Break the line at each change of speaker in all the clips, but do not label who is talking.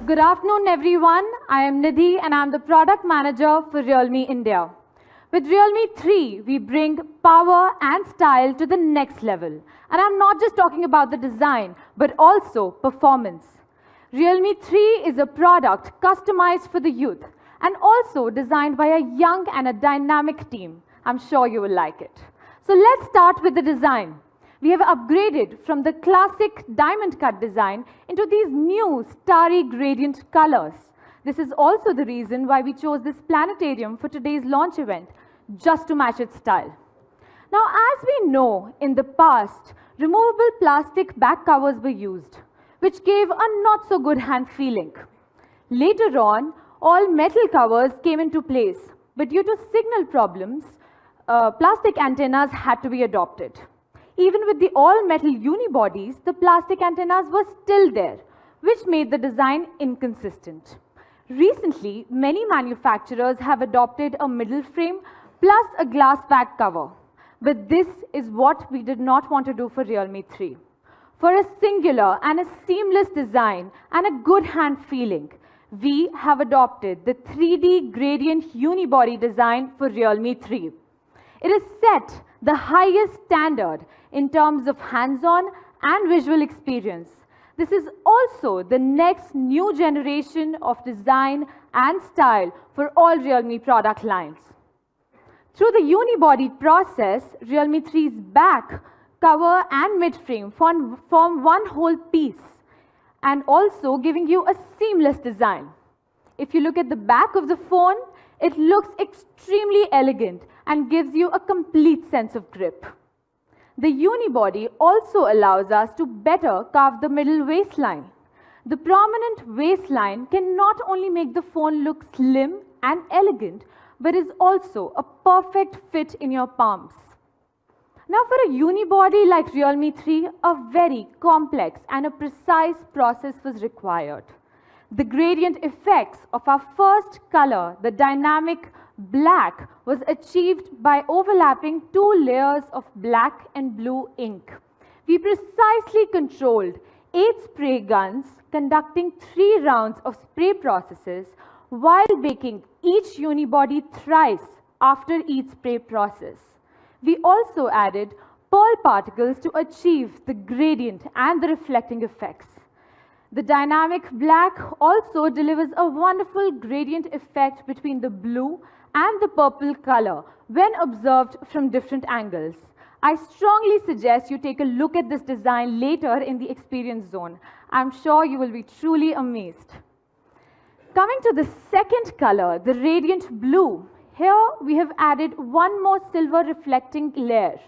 Good afternoon, everyone. I am Nidhi, and I'm the product manager for Realme India. With Realme 3, we bring power and style to the next level. And I'm not just talking about the design, but also performance. Realme 3 is a product customized for the youth and also designed by a young and a dynamic team. I'm sure you will like it. So let's start with the design. We have upgraded from the classic diamond cut design into these new starry gradient colors. This is also the reason why we chose this planetarium for today's launch event, just to match its style. Now, as we know, in the past, removable plastic back covers were used, which gave a not so good hand feeling. Later on, all metal covers came into place, but due to signal problems, plastic antennas had to be adopted. Even with the all-metal unibodies, the plastic antennas were still there, which made the design inconsistent. Recently, many manufacturers have adopted a middle frame plus a glass back cover. But this is what we did not want to do for Realme 3. For a singular and a seamless design and a good hand feeling, we have adopted the 3D gradient unibody design for Realme 3. It is set the highest standard in terms of hands-on and visual experience. This is also the next new generation of design and style for all Realme product lines. Through the unibody process, Realme 3's back, cover and mid-frame form one whole piece and also giving you a seamless design. If you look at the back of the phone, it looks extremely elegant and gives you a complete sense of grip. The unibody also allows us to better carve the middle waistline. The prominent waistline can not only make the phone look slim and elegant, but is also a perfect fit in your palms. Now for a unibody like Realme 3, a very complex and a precise process was required. The gradient effects of our first color, the dynamic black, was achieved by overlapping 2 layers of black and blue ink. We precisely controlled 8 spray guns conducting 3 rounds of spray processes while baking each unibody thrice after each spray process. We also added pearl particles to achieve the gradient and the reflecting effects. The dynamic black also delivers a wonderful gradient effect between the blue and the purple color when observed from different angles. I strongly suggest you take a look at this design later in the experience zone. I'm sure you will be truly amazed. Coming to the second color, the radiant blue, here we have added one more silver reflecting layer.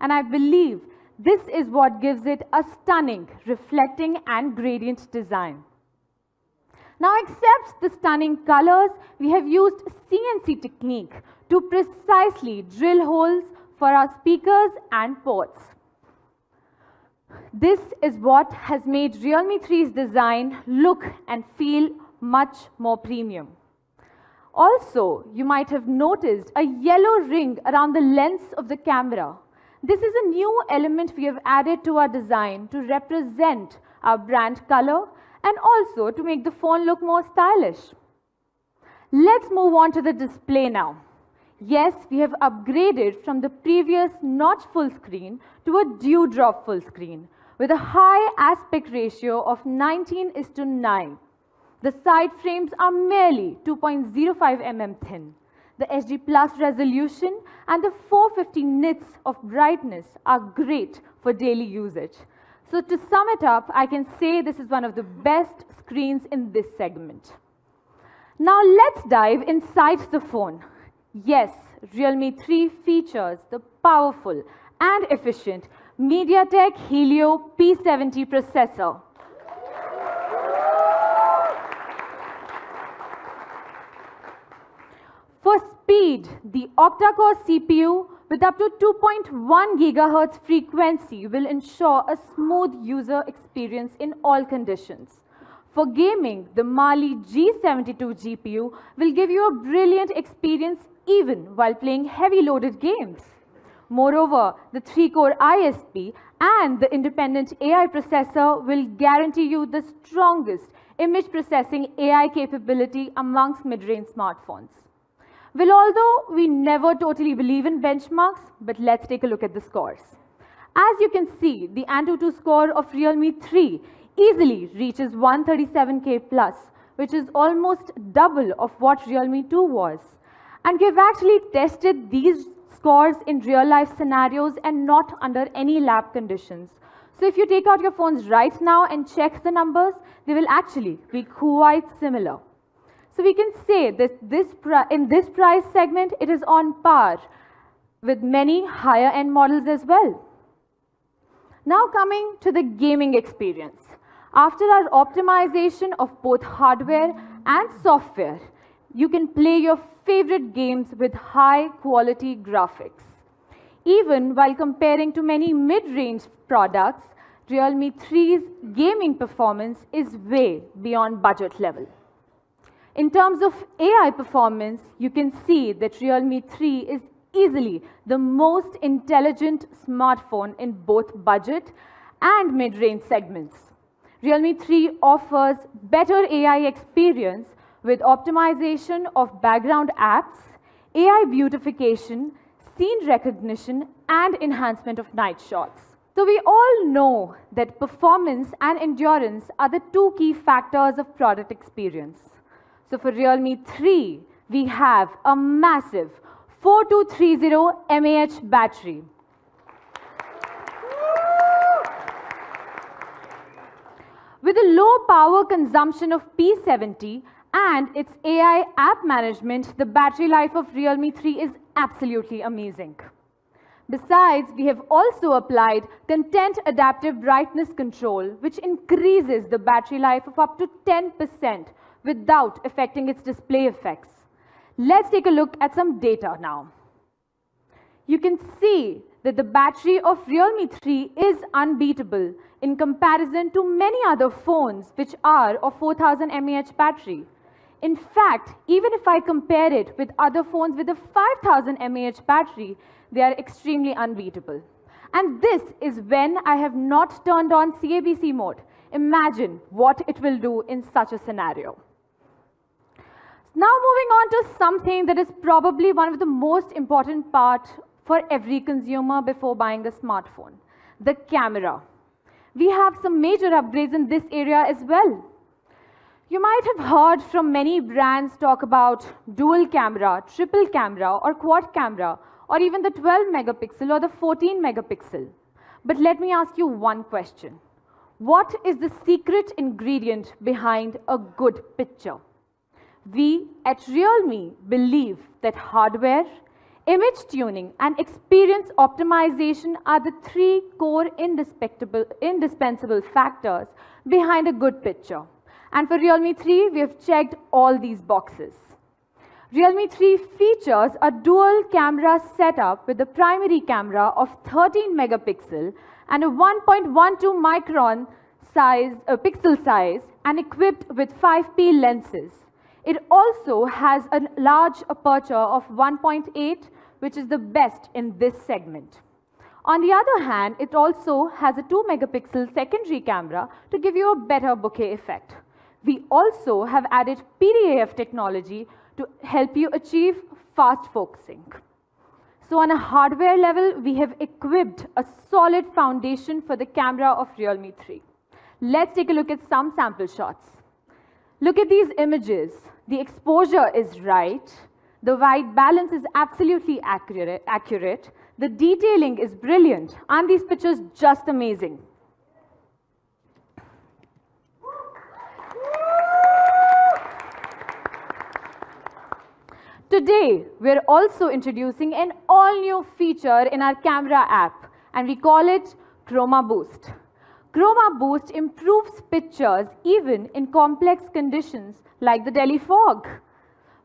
And I believe this is what gives it a stunning reflecting and gradient design. Now, except the stunning colors, we have used CNC technique to precisely drill holes for our speakers and ports. This is what has made Realme 3's design look and feel much more premium. Also, you might have noticed a yellow ring around the lens of the camera. This is a new element we have added to our design to represent our brand color and also to make the phone look more stylish. Let's move on to the display now. Yes, we have upgraded from the previous notch full screen to a dewdrop full screen with a high aspect ratio of 19:9. The side frames are merely 2.05 mm thin. The HD Plus resolution and the 450 nits of brightness are great for daily usage. So to sum it up, I can say this is one of the best screens in this segment. Now let's dive inside the phone. Yes, Realme 3 features the powerful and efficient MediaTek Helio P70 processor. For speed, the octa-core CPU with up to 2.1 GHz frequency will ensure a smooth user experience in all conditions. For gaming, the Mali G72 GPU will give you a brilliant experience even while playing heavy loaded games. Moreover, the 3-core ISP and the independent AI processor will guarantee you the strongest image processing AI capability amongst mid-range smartphones. Well, although we never totally believe in benchmarks, but let's take a look at the scores. As you can see, the Antutu score of Realme 3 easily reaches 137K plus, which is almost double of what Realme 2 was. And we've actually tested these scores in real-life scenarios and not under any lab conditions. So if you take out your phones right now and check the numbers, they will actually be quite similar. So we can say that in this price segment, it is on par with many higher-end models as well. Now coming to the gaming experience. After our optimization of both hardware and software, you can play your favorite games with high-quality graphics. Even while comparing to many mid-range products, Realme 3's gaming performance is way beyond budget level. In terms of AI performance, you can see that Realme 3 is easily the most intelligent smartphone in both budget and mid-range segments. Realme 3 offers better AI experience with optimization of background apps, AI beautification, scene recognition, and enhancement of night shots. So we all know that performance and endurance are the two key factors of product experience. So for Realme 3, we have a massive 4230 mAh battery. With a low power consumption of P70 and its AI app management, the battery life of Realme 3 is absolutely amazing. Besides, we have also applied content adaptive brightness control, which increases the battery life of up to 10% without affecting its display effects. Let's take a look at some data now. You can see that the battery of Realme 3 is unbeatable in comparison to many other phones which are of 4000 mAh battery. In fact, even if I compare it with other phones with a 5000 mAh battery, they are extremely unbeatable. And this is when I have not turned on CABC mode. Imagine what it will do in such a scenario. Now moving on to something that is probably one of the most important parts for every consumer before buying a smartphone, the camera. We have some major upgrades in this area as well. You might have heard from many brands talk about dual camera, triple camera, or quad camera, or even the 12 megapixel or the 14 megapixel. But let me ask you one question. What is the secret ingredient behind a good picture? We at Realme believe that hardware, image tuning, and experience optimization are the three core indispensable factors behind a good picture. And for Realme 3, we have checked all these boxes. Realme 3 features a dual camera setup with a primary camera of 13 megapixel and a 1.12 micron pixel size and equipped with 5P lenses. It also has a large aperture of 1.8, which is the best in this segment. On the other hand, it also has a 2 megapixel secondary camera to give you a better bokeh effect. We also have added PDAF technology to help you achieve fast focusing. So on a hardware level, we have equipped a solid foundation for the camera of Realme 3. Let's take a look at some sample shots. Look at these images. The exposure is right. The white balance is absolutely accurate. The detailing is brilliant. And these pictures just amazing. Today, we're also introducing an all-new feature in our camera app, and we call it Chroma Boost. Chroma Boost improves pictures even in complex conditions like the Delhi fog.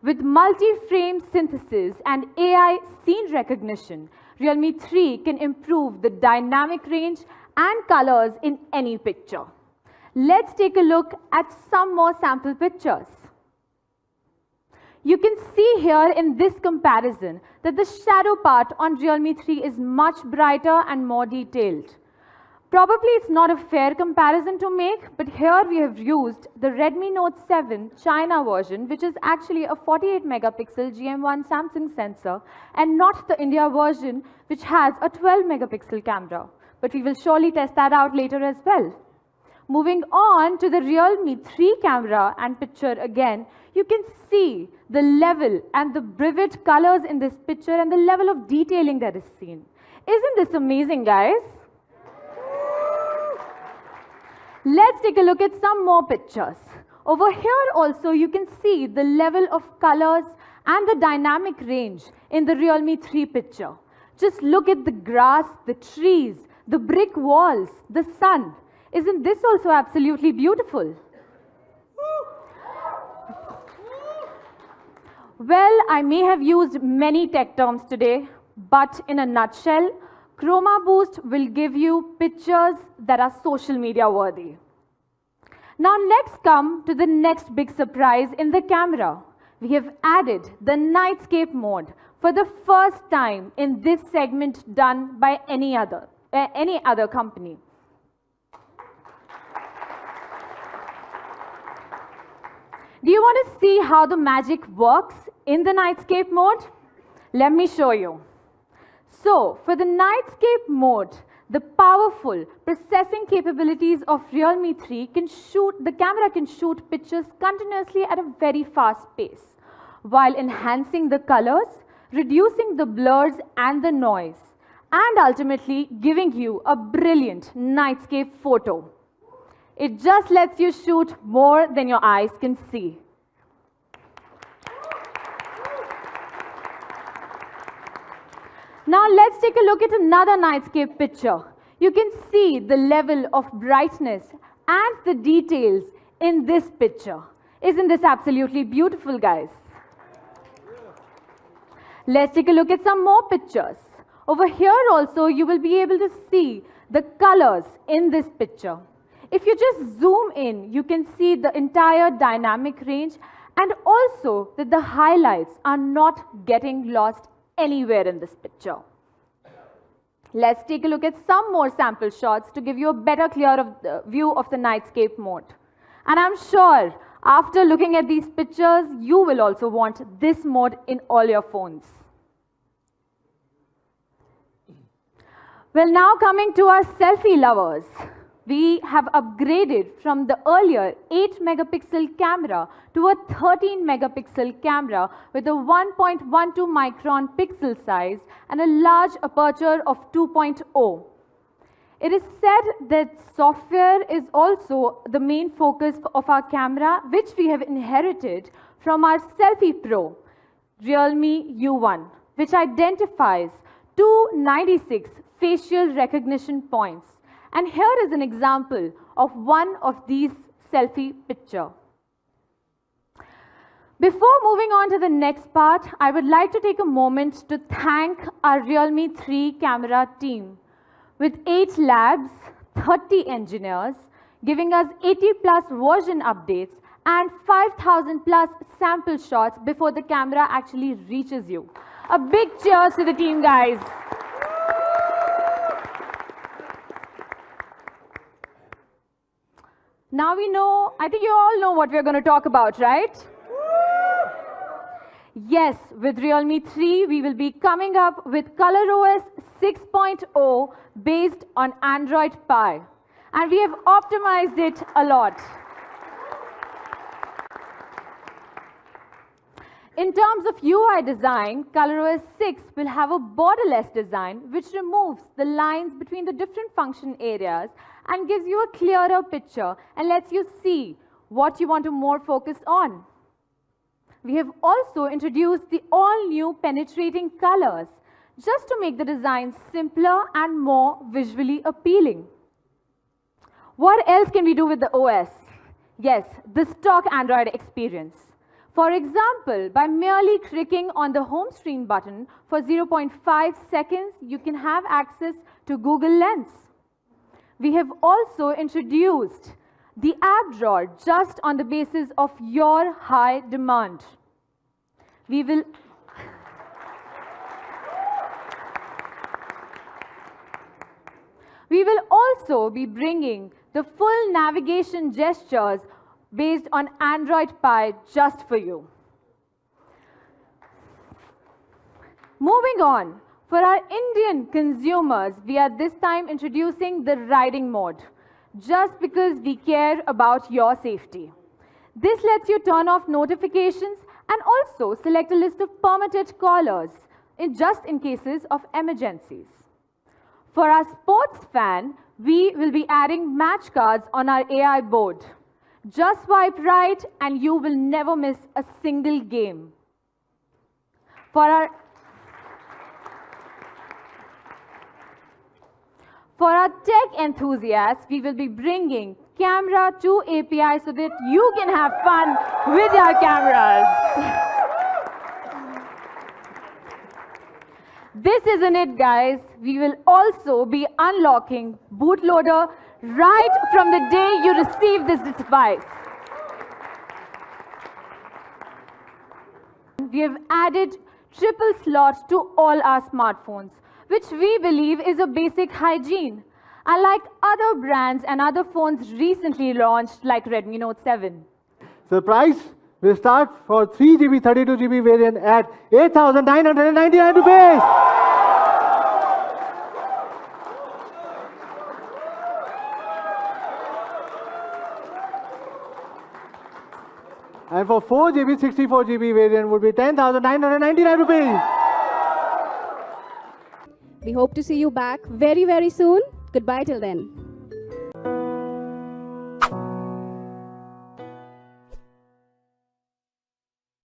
With multi-frame synthesis and AI scene recognition, Realme 3 can improve the dynamic range and colors in any picture. Let's take a look at some more sample pictures. You can see here in this comparison that the shadow part on Realme 3 is much brighter and more detailed. Probably it's not a fair comparison to make, but here we have used the Redmi Note 7 China version, which is actually a 48 megapixel GM1 Samsung sensor, and not the India version, which has a 12 megapixel camera. But we will surely test that out later as well. Moving on to the Realme 3 camera and picture again, you can see the level and the vivid colors in this picture and the level of detailing that is seen. Isn't this amazing, guys? Let's take a look at some more pictures. Over here also you can see the level of colors and the dynamic range in the Realme 3 picture. Just look at the grass, the trees, the brick walls, the sun. Isn't this also absolutely beautiful? Well, I may have used many tech terms today, but in a nutshell, Chroma Boost will give you pictures that are social media worthy. Now let's come to the next big surprise in the camera. We have added the nightscape mode for the first time in this segment done by any other company. Do you want to see how the magic works in the nightscape mode? Let me show you. So, for the nightscape mode, the powerful processing capabilities of Realme 3 the camera can shoot pictures continuously at a very fast pace, while enhancing the colors, reducing the blurs and the noise, and ultimately giving you a brilliant nightscape photo. It just lets you shoot more than your eyes can see. Now let's take a look at another nightscape picture. You can see the level of brightness and the details in this picture. Isn't this absolutely beautiful, guys? Let's take a look at some more pictures. Over here also, you will be able to see the colors in this picture. If you just zoom in, you can see the entire dynamic range, and also that the highlights are not getting lost anywhere in this picture. Let's take a look at some more sample shots to give you a better, clear view of the nightscape mode. And I'm sure after looking at these pictures, you will also want this mode in all your phones. Well, now coming to our selfie lovers. We have upgraded from the earlier 8 megapixel camera to a 13 megapixel camera with a 1.12 micron pixel size and a large aperture of 2.0. It is said that software is also the main focus of our camera, which we have inherited from our Selfie Pro, Realme U1, which identifies 296 facial recognition points. And here is an example of one of these selfie pictures. Before moving on to the next part, I would like to take a moment to thank our Realme 3 camera team with 8 labs, 30 engineers, giving us 80 plus version updates and 5,000 plus sample shots before the camera actually reaches you. A big cheers to the team, guys. Now we know, I think you all know what we're going to talk about, right? Yes, with Realme 3, we will be coming up with ColorOS 6.0 based on Android Pie. And we have optimized it a lot. In terms of UI design, ColorOS 6 will have a borderless design which removes the lines between the different function areas and gives you a clearer picture and lets you see what you want to more focus on. We have also introduced the all-new penetrating colors just to make the design simpler and more visually appealing. What else can we do with the OS? Yes, the stock Android experience. For example, by merely clicking on the home screen button for 0.5 seconds, you can have access to Google Lens. We have also introduced the app drawer just on the basis of your high demand. We will We will also be bringing the full navigation gestures based on Android Pie just for you. Moving on, for our Indian consumers, we are this time introducing the riding mode, just because we care about your safety. This lets you turn off notifications and also select a list of permitted callers, just in cases of emergencies. For our sports fan, we will be adding match cards on our AI board. Just swipe right and you will never miss a single game. For our tech enthusiasts, we will be bringing Camera 2 API so that you can have fun with your cameras. This isn't it, guys. We will also be unlocking bootloader right from the day you receive this device. We have added triple slot to all our smartphones, which we believe is a basic hygiene, unlike other brands and other phones recently launched like Redmi Note 7.
The price will start for 3GB, 32GB variant at 8,999 rupees. And for 4GB, 64GB variant would be 10,999 rupees.
We hope to see you back very, very soon. Goodbye till then.